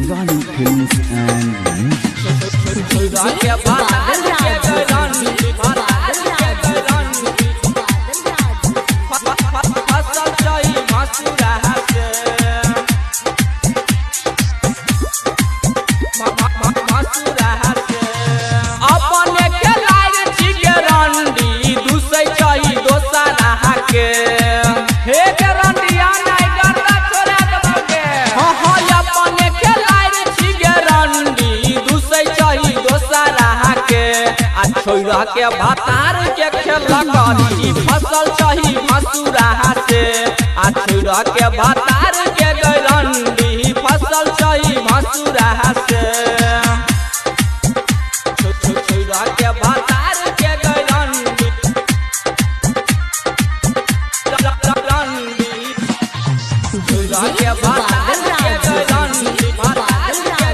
Shivani Films and छोरा के भातार के खेला करी फसल चाही मसूरा से आ छोरा के भातार के गरंडी फसल चाही मसूरा से छोरा के भातार के गरंडी छोरा के भातार के गरंडी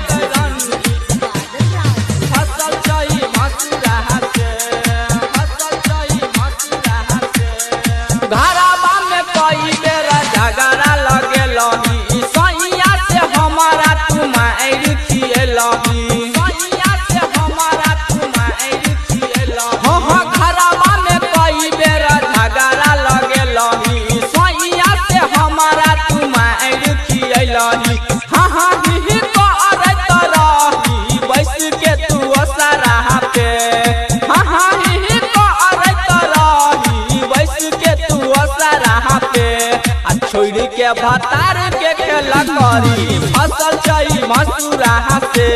छोड़ी के भातार के खेला करी फसल चाही मसूरा से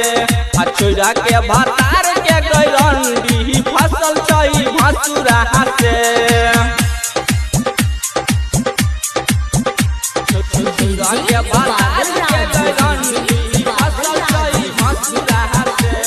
आ छोड़ा के भातार के गरंडी फसल चाही मसूरा से छोड़ा के भातार के गरंडी फसल चाही मसूरा से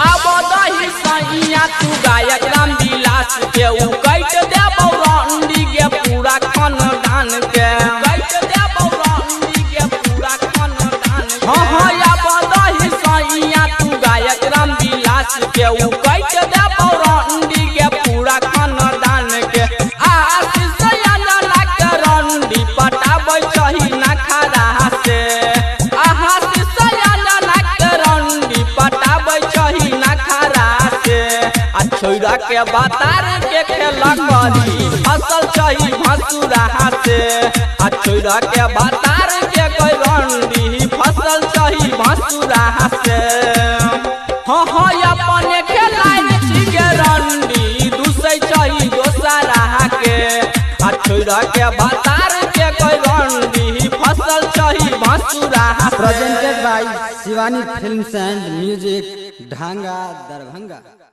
अब दही सैया तू गायक राम विलास के उ कैट दे बौरंडी के पूरा खानदान के कैट दे बौरंडी के पूरा खानदान हां हां या बदही सैया तू गायक राम विलास के उ कैट दे बौरंडी के पूरा खानदान के आशीष याना के रंडी पटाबै चाही ना खरा से आशीष याना के रंडी पटाबै चाही ना खरा से आ छोरा के भातार के खेला करी फसल चाही मसूरा से आ छोरा के भातार के गरंडी फसल चाही मसूरा से हाँ हाँ अपने खेलाइन छी गरंडी दूसै चाही दोसरा के आ छोरा के भातार के गरंडी फसल चाही मसूरा presented by Shivani Films and Music, Dhanga, Darbhanga।